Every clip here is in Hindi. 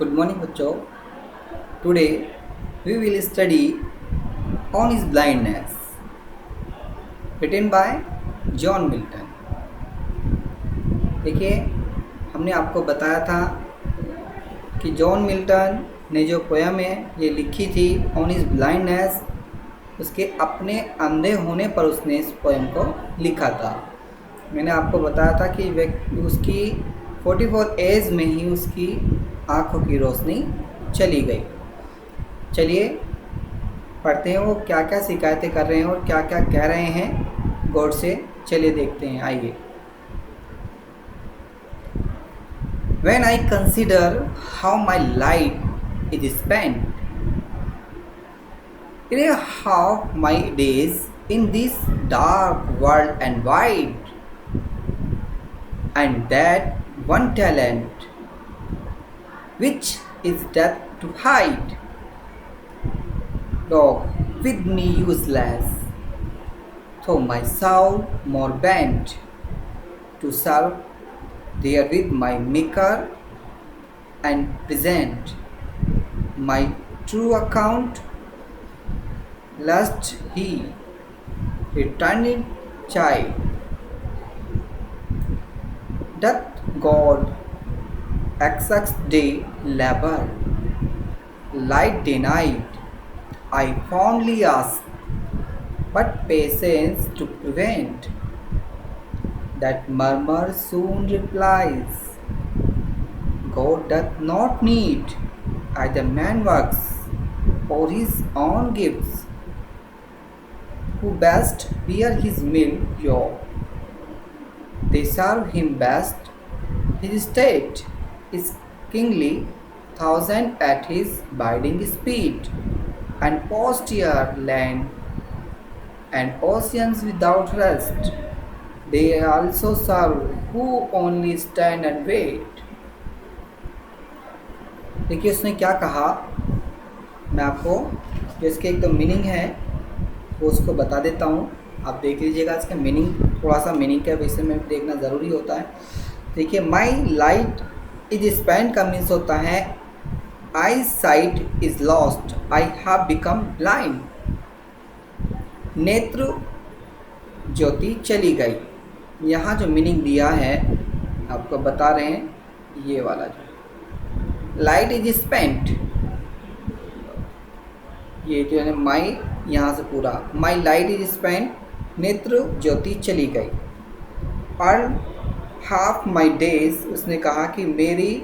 Good morning, बच्चों. Today we will study on his blindness, written by John Milton. देखिए, हमने आपको बताया था कि जॉन मिल्टन ने जो पोयम है ये लिखी थी ऑन हिज ब्लाइंडनेस, उसके अपने अंधे होने पर उसने इस पोयम को लिखा था. मैंने आपको बताया था कि उसकी 44 एज में ही उसकी आँखों की रोशनी चली गई. चलिए पढ़ते हैं वो क्या क्या शिकायतें कर रहे हैं और क्या क्या कह रहे हैं गॉड से. चलिए देखते हैं, आइए. When I consider how my life is spent, how my days in this dark world and wide, and that one talent which is death to hide, dog with me useless, though my soul more bent to serve there with my maker and present my true account, lest he returning child doth God exact day labor, light denied, I fondly ask, but patience to prevent, that murmur soon replies, God doth not need either man works or his own gifts, who best bear his meal job. They serve him best, his state is kingly, thousand at his biding speed, and posture land and oceans without rest. They also serve who only stand and wait. देखिए उसने क्या कहा, मैं आपको जो इसके एक तो मीनिंग है वो उसको बता देता हूँ. आप देख लीजिएगा इसका मीनिंग, थोड़ा सा मीनिंग के विषय में देखना ज़रूरी होता है. देखिए, माई लाइट इज स्पेंड का मीन्स होता है I sight is lost, I have become blind. नेत्र ज्योति चली गई. यहाँ जो मीनिंग दिया है आपको बता रहे हैं, ये वाला जो लाइट इज स्पेंट, ये जो है माई, यहाँ से पूरा माई लाइट इज स्पेंट, नेत्र ज्योति चली गई. और हाफ माई डेज, उसने कहा कि मेरी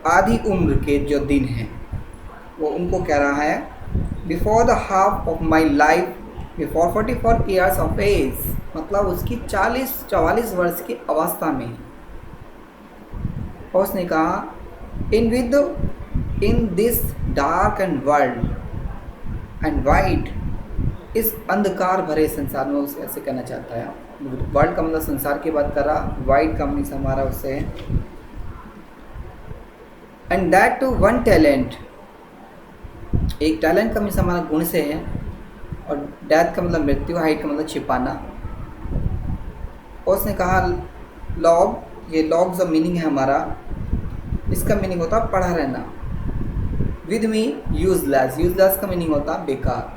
आधी उम्र के जो दिन हैं वो उनको कह रहा है. Before the half of my life before 44 years of age, मतलब उसकी 44 वर्ष की अवस्था में. और उसने कहा in this dark and world and wide, इस अंधकार भरे संसार में, उसे ऐसे कहना चाहता है. वर्ल्ड का मतलब संसार की बात कर रहा, वाइड का मीन्स हमारा उससे है. And that too one talent, एक टैलेंट का मीन्स हमारा गुण से है. और डेथ का मतलब मृत्यु, हाइड का मतलब छिपाना. और उसने कहा लॉग, ये लॉग जो मीनिंग है हमारा, इसका मीनिंग होता है पढ़ा रहना. विद मी यूजलेस, यूजलेस का मीनिंग होता है बेकार.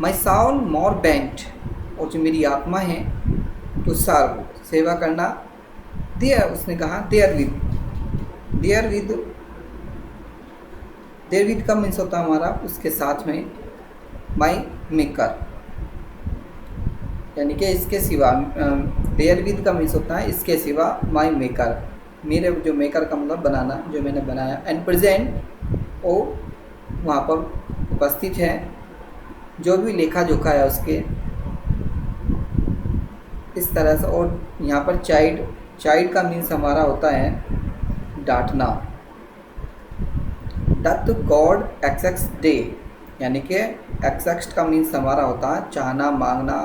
माई साउल मोर बेंट, और जो मेरी आत्मा है टू सर्व, सेवा करना. देयर, उसने कहा देयर विद का मीन्स होता है हमारा उसके साथ में, माई मेकर, यानी कि इसके सिवा. देयर विद का मीन्स होता है इसके सिवा, माई मेकर, मेरे जो मेकर का मतलब बनाना, जो मैंने बनाया. एंड प्रेजेंट, वो वहाँ पर उपस्थित है, जो भी लेखा जोखा है उसके, इस तरह से. और यहाँ पर चाइल्ड का मीन्स हमारा होता है डांटना. डथ गॉड एक्सेक्ट डे, यानी कि एक्सेक्ट का मीन्स हमारा होता है चाहना, मांगना.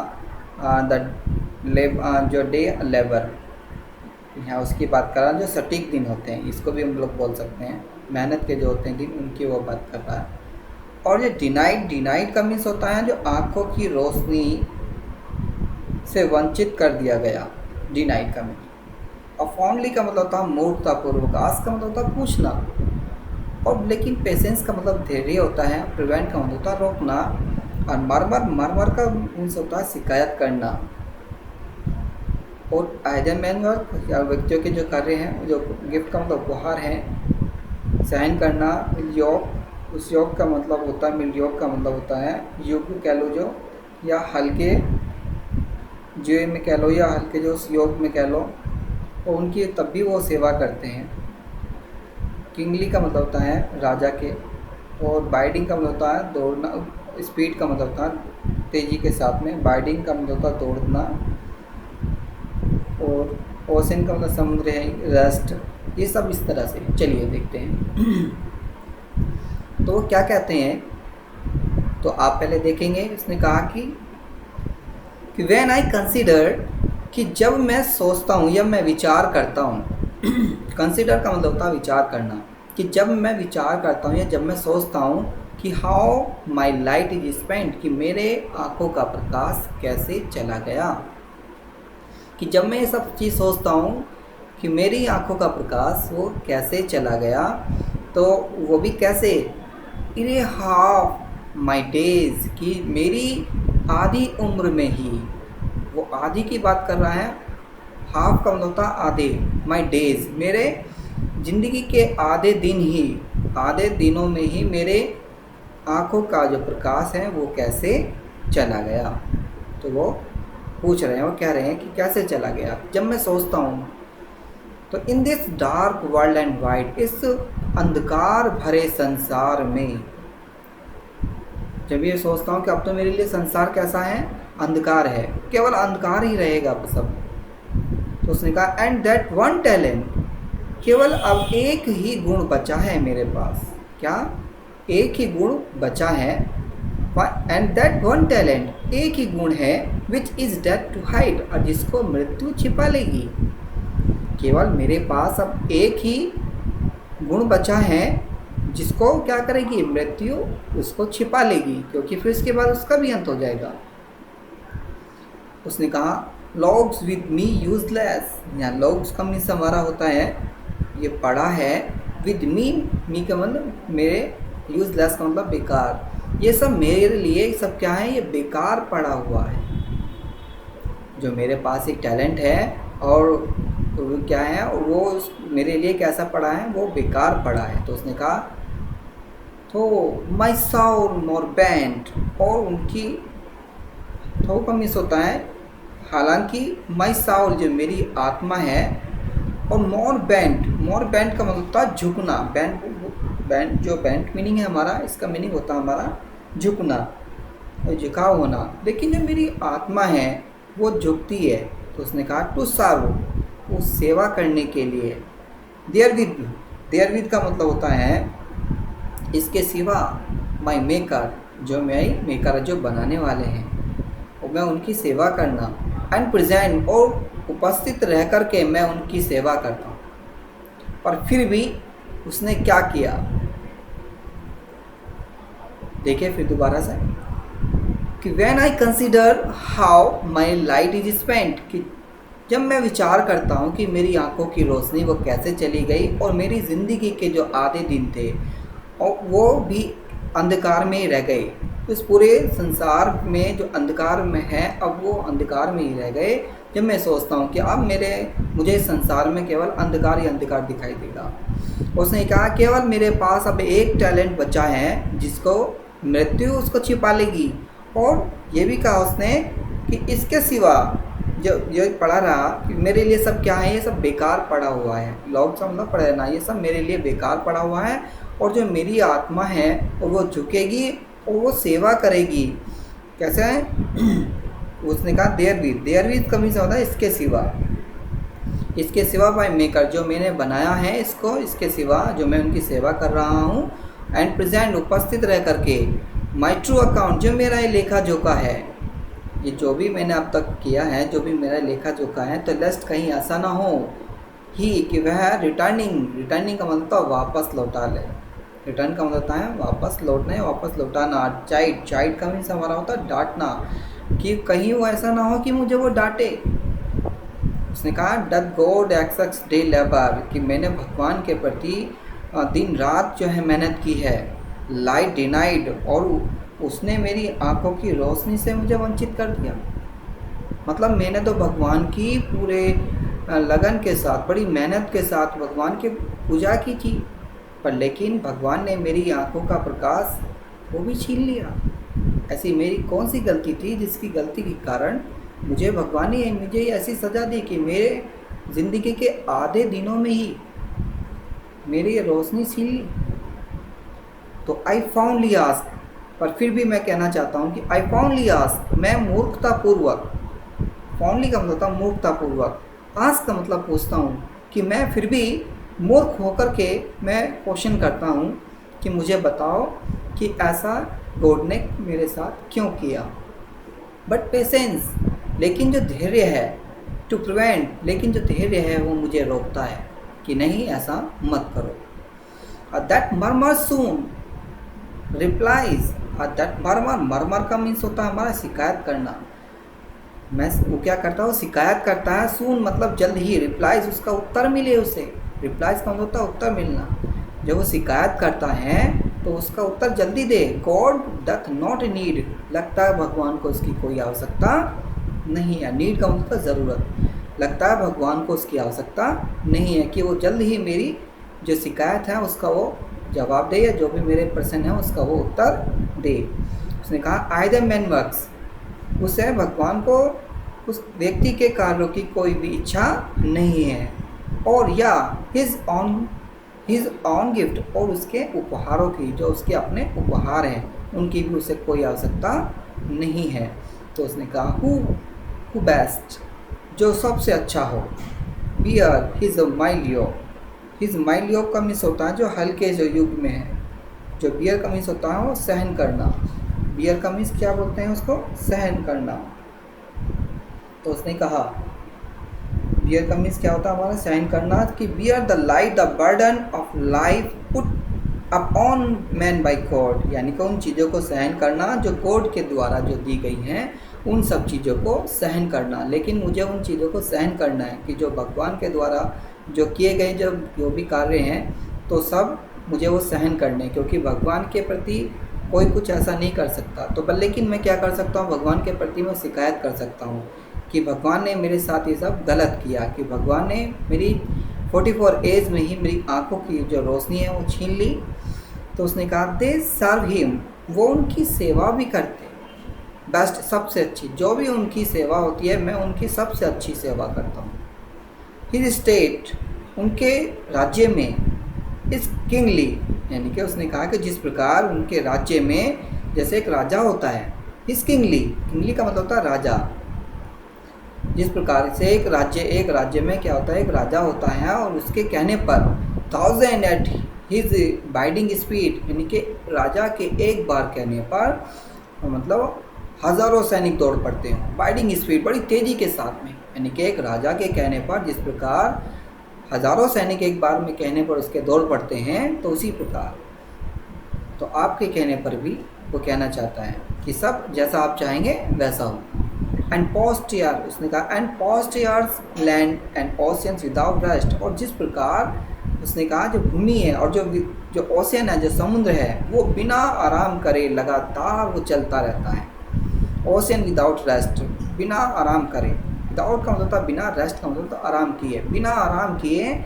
जो डे लेबर, यहाँ उसकी बात कर रहा है जो सटीक दिन होते हैं, इसको भी हम लोग बोल सकते हैं. मेहनत के जो होते हैं दिन, उनकी वो बात कर रहा है. और ये डिनाइड का मीन्स होता है जो आँखों की रोशनी से वंचित कर दिया गया. डिनाइड का मीनिंग और फॉन्डली का मतलब होता है मूर्खतापूर्वक, आस्क का मतलब होता है पूछना, और लेकिन पेशेंस का मतलब धैर्य होता है, प्रिवेंट का मतलब होता है रोकना, और मर का मीन्स होता है शिकायत करना। और आइडन मैन वर्क या व्यक्तियों के जो कार्य हैं, जो गिफ्ट का मतलब उपहार है, साइन करना, योग, उस योग का मतलब होता है, मिल योग का मतलब होता है योग कह लो जो, या हल्के जो में कह लो, या हल्के जो योग में कह लो, और उनकी तब भी वो सेवा करते हैं। किंगली का मतलब होता है राजा के, और बाइडिंग का मतलब होता है दौड़ना, स्पीड का मतलब होता है तेज़ी के साथ में, बाइडिंग का मतलब होता है दौड़ना, और ओशन का मतलब समुद्र है, रेस्ट, ये सब इस तरह से। चलिए देखते हैं तो वो क्या कहते हैं, तो आप पहले देखेंगे। उसने कहा कि व्हेन आई कंसिडर, कि जब मैं सोचता हूँ या मैं विचार करता हूँ कंसिडर का मतलब होता है विचार करना, कि जब मैं विचार करता हूँ या जब मैं सोचता हूँ कि how my light is spent, कि मेरे आँखों का प्रकाश कैसे चला गया, कि जब मैं ये सब चीज़ सोचता हूँ कि मेरी आँखों का प्रकाश वो कैसे चला गया, तो वो भी कैसे, इरे हाफ माई डेज, कि मेरी आधी उम्र में ही, वो आधी की बात कर रहा है, हाफ का मतलब होता है आधे, माई डेज मेरे ज़िंदगी के आधे दिन ही, आधे दिनों में ही मेरे आँखों का जो प्रकाश है वो कैसे चला गया। तो वो पूछ रहे हैं, वो कह रहे हैं कि कैसे चला गया, जब मैं सोचता हूँ। तो in this dark world and wide, इस अंधकार भरे संसार में, जब ये सोचता हूँ कि अब तो मेरे लिए संसार कैसा है, अंधकार है, केवल अंधकार ही रहेगा सब। तो उसने कहा एंड दैट वन टैलेंट, केवल अब एक ही गुण बचा है मेरे पास, क्या, एक ही गुण बचा है, एंड दैट वन टैलेंट, एक ही गुण है, which is death to hide, और जिसको मृत्यु छिपा लेगी। केवल मेरे पास अब एक ही गुण बचा है जिसको क्या करेगी, मृत्यु उसको छिपा लेगी, क्योंकि फिर इसके बाद उसका भी अंत हो जाएगा। उसने कहा लॉग्स विद मी यूजलेस, यहाँ लॉग्स का मीन्स हमारा होता है ये पड़ा है, विद मी का मतलब मेरे, यूजलेस का मतलब बेकार, ये सब मेरे लिए सब क्या है, ये बेकार पड़ा हुआ है। जो मेरे पास एक टैलेंट है और वो क्या है, वो मेरे लिए कैसा पड़ा है, वो बेकार पड़ा है। तो उसने कहा तो माई साउल मोर बैंड, और उनकी थो का मिस होता है, हालांकि माई साउल जो मेरी आत्मा है, और मोर बैंड का मतलब होता है झुकना, बैंड जो बैंड मीनिंग है हमारा, इसका मीनिंग होता है हमारा झुकना और झुकाव होना, लेकिन जो मेरी आत्मा है वो झुकती है। तो उसने कहा टू सर्व, वो सेवा करने के लिए, देयर विद का मतलब होता है इसके सिवा, माई मेकर, जो मेरी मेकर जो बनाने वाले हैं, और मैं उनकी सेवा करना, एंड प्रेजेंट, और उपस्थित रह कर के मैं उनकी सेवा करता हूँ। पर फिर भी उसने क्या किया, देखिए फिर दोबारा से, कि when I consider how my light is spent, कि जब मैं विचार करता हूँ कि मेरी आंखों की रोशनी वो कैसे चली गई, और मेरी ज़िंदगी के जो आधे दिन थे और वो भी अंधकार में ही रह गए, इस पूरे संसार में जो अंधकार में है अब वो अंधकार में ही रह गए। जब मैं सोचता हूँ कि अब मुझे संसार में केवल अंधकार ही अंधकार दिखाई देगा। उसने कहा केवल मेरे पास अब एक टैलेंट बचा है जिसको मृत्यु उसको छिपा लेगी, और ये भी कहा उसने कि इसके सिवा जो पड़ा रहा कि मेरे लिए सब क्या है, ये सब बेकार पड़ा हुआ है, लॉग का मतलब पड़ा रहना, ये सब मेरे लिए बेकार पड़ा हुआ है, और जो मेरी आत्मा है और वो झुकेगी और वो सेवा करेगी। कैसे है उसने कहा देयर विद कमी से होता है इसके सिवा बाय मेकर, जो मैंने बनाया है इसको, इसके सिवा जो मैं उनकी सेवा कर रहा हूँ, एंड प्रेजेंट, उपस्थित रह करके, माई ट्रू अकाउंट, जो मेरा ये लेखा जोखा है, ये जो भी मैंने अब तक किया है, जो भी मेरा लेखा जोखा है, तो लेस्ट कहीं ऐसा ना हो ही कि वह रिटर्निंग का मतलब वापस लौटा ले। रिटर्न का मतलब होता है वापस लौटना, वापस लौटाना। चाइड का मीन्स हमारा होता है डांटना, कि कहीं वो ऐसा ना हो कि मुझे वो डांटे। उसने कहा doth God accepts day labour, कि मैंने भगवान के प्रति दिन रात जो है मेहनत की है। लाइट डिनाइड, और उसने मेरी आंखों की रोशनी से मुझे वंचित कर दिया। मतलब मैंने तो भगवान की पूरे लगन के साथ, बड़ी मेहनत के साथ भगवान की पूजा की थी, पर लेकिन भगवान ने मेरी आंखों का प्रकाश वो भी छीन लिया। ऐसी मेरी कौन सी गलती थी जिसकी गलती के कारण भगवान ने मुझे ऐसी सज़ा दी कि मेरे ज़िंदगी के आधे दिनों में ही मेरी रोशनी छीन ली। तो आई फाउंडली आस्क, पर फिर भी मैं कहना चाहता हूँ कि आई फाउंडली आस्क, मैं मूर्खतापूर्वक, फाउंडली का मतलब होता है मूर्खतापूर्वक, आस्क का मतलब पूछता हूँ, कि मैं फिर भी मूर्ख होकर के मैं क्वेश्चन करता हूँ कि मुझे बताओ कि ऐसा गॉड ने मेरे साथ क्यों किया। बट पेशेंस, लेकिन जो धैर्य है, टू प्रिवेंट, लेकिन जो धैर्य है वो मुझे रोकता है कि नहीं ऐसा मत करो। That murmur soon replies, that murmur, murmur का मीन्स होता है हमारा शिकायत करना। मैं वो क्या करता हूँ, शिकायत करता है। सून मतलब जल्द ही, रिप्लाइज उसका उत्तर मिले उसे, रिप्लाइज का मतलब होता है उत्तर मिलना। जब वो शिकायत करता है तो उसका उत्तर जल्दी दे। गॉड डथ नॉट नीड, लगता है भगवान को इसकी कोई आवश्यकता नहीं है। नीड का मतलब ज़रूरत, लगता है भगवान को उसकी आवश्यकता नहीं है कि वो जल्द ही मेरी जो शिकायत है उसका वो जवाब दे, या जो भी मेरे प्रश्न है उसका वो उत्तर दे। उसने कहा आई द मैन वर्क्स, उसे भगवान को उस व्यक्ति के कार्यों की कोई भी इच्छा नहीं है, और या हिज ऑन गिफ्ट, और उसके उपहारों की, जो उसके अपने उपहार हैं उनकी भी उसे कोई आवश्यकता नहीं है। तो उसने कहा हु बेस्ट, जो सबसे अच्छा हो। बियर हिज माइलियो, हिज माइलियो का मीन्स होता है जो हल्के जो युग में है। जो बियर का मीन्स होता है वो सहन करना। बियर का मीन्स क्या बोलते हैं उसको, सहन करना। तो उसने कहा बियर का मीन्स क्या होता है हमारा सहन करना, कि bear the light the burden of life put upon man by God, यानी कि उन चीज़ों को सहन करना जो गॉड के द्वारा जो दी गई हैं, उन सब चीज़ों को सहन करना। लेकिन मुझे उन चीज़ों को सहन करना है कि जो भगवान के द्वारा जो किए गए जो भी कार्य हैं, तो सब मुझे वो सहन करने, क्योंकि भगवान के प्रति कोई कुछ ऐसा नहीं कर सकता। तो लेकिन मैं क्या कर सकता हूँ, भगवान के प्रति मैं शिकायत कर सकता हूँ कि भगवान ने मेरे साथ ये सब गलत किया, कि भगवान ने मेरी 44 एज में ही मेरी आंखों की जो रोशनी है वो छीन ली। तो उसने कहा दे सर्व हिम, वो उनकी सेवा भी करते, बेस्ट सबसे अच्छी, जो भी उनकी सेवा होती है मैं उनकी सबसे अच्छी सेवा करता हूँ। हिज स्टेट, उनके राज्य में, इस किंगली, यानी कि उसने कहा कि जिस प्रकार उनके राज्य में जैसे एक राजा होता है, इस किंगली, किंगली का मतलब होता है राजा। जिस प्रकार से एक राज्य में क्या होता है, एक राजा होता है और उसके कहने पर 1000 एट हिज बाइडिंग स्पीड, यानी कि राजा के एक बार कहने पर मतलब हज़ारों सैनिक दौड़ पड़ते हैं। बाइडिंग स्पीड बड़ी तेज़ी के साथ में, यानी कि एक राजा के कहने पर जिस प्रकार हज़ारों सैनिक एक बार में कहने पर उसके दौड़ पड़ते हैं, तो उसी प्रकार तो आपके कहने पर भी वो कहना चाहता है कि सब जैसा आप चाहेंगे वैसा हो। एंड पोस्ट ईयर, उसने कहा and post years land and oceans without rest, और जिस प्रकार उसने कहा जो भूमि है और जो ओशियन है, जो समुद्र है, वो बिना आराम करे लगातार वो चलता रहता है। ओशियन विदाउट रेस्ट, बिना आराम करे, विदाउट का मतलब होता है बिना, रेस्ट का मतलब होता आराम किए, बिना आराम किए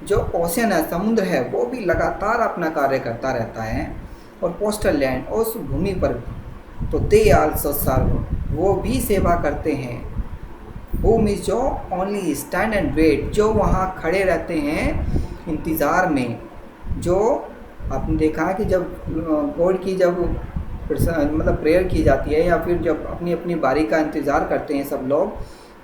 जो ओशियन है, समुद्र है, वो भी लगातार अपना कार्य करता रहता है। और पोस्टल लैंड, और उस भूमि पर भी, तो दे आल्सो सर्व, वो भी सेवा करते हैं। होम इज जो ओनली स्टैंड एंड वेट, जो वहाँ खड़े रहते हैं इंतज़ार में। जो आपने देखा है कि जब गॉड की जब मतलब प्रेयर की जाती है, या फिर जब अपनी अपनी बारी का इंतज़ार करते हैं सब लोग,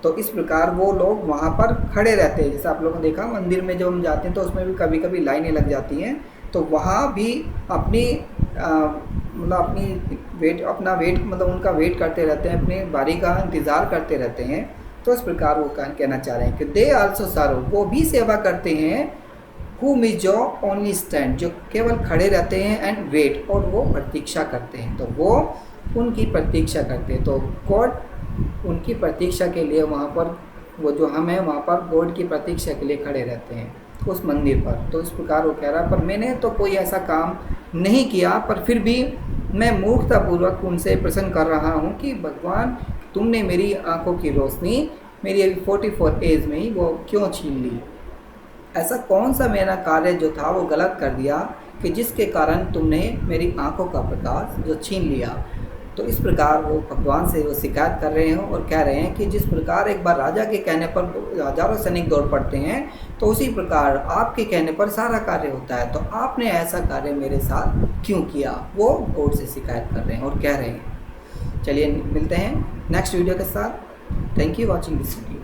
तो इस प्रकार वो लोग वहाँ पर खड़े रहते हैं। जैसे आप लोगों ने देखा मंदिर में जब हम जाते हैं तो उसमें भी कभी कभी लाइनें लग जाती हैं, तो वहाँ भी अपनी मतलब अपना वेट मतलब उनका वेट करते रहते हैं, अपनी बारी का इंतज़ार करते रहते हैं। तो इस प्रकार वो कहना चाह रहे हैं कि दे आल्सो सर्व, वो भी सेवा करते हैं। हुम इज जो ओनली स्टैंड, जो केवल खड़े रहते हैं, एंड वेट, और वो प्रतीक्षा करते हैं, तो वो उनकी प्रतीक्षा करते हैं। तो गॉड उनकी प्रतीक्षा के लिए वहाँ पर वो जो हम हैं वहाँ पर गॉड की प्रतीक्षा के लिए खड़े रहते हैं उस मंदिर पर। तो इस प्रकार वो कह रहा है, पर मैंने तो कोई ऐसा काम नहीं किया, पर फिर भी मैं मूर्खतापूर्वक उनसे प्रश्न कर रहा हूँ कि भगवान तुमने मेरी आंखों की रोशनी मेरी अभी 44 एज में ही वो क्यों छीन ली? ऐसा कौन सा मेरा कार्य जो था वो गलत कर दिया कि जिसके कारण तुमने मेरी आंखों का प्रकाश जो छीन लिया? तो इस प्रकार वो भगवान से वो शिकायत कर रहे हैं और कह रहे हैं कि जिस प्रकार एक बार राजा के कहने पर हजारों सैनिक दौड़ पड़ते हैं, तो उसी प्रकार आपके कहने पर सारा कार्य होता है, तो आपने ऐसा कार्य मेरे साथ क्यों किया? वो गॉड से शिकायत कर रहे हैं और कह रहे हैं। चलिए मिलते हैं नेक्स्ट वीडियो के साथ। Thank you watching this video.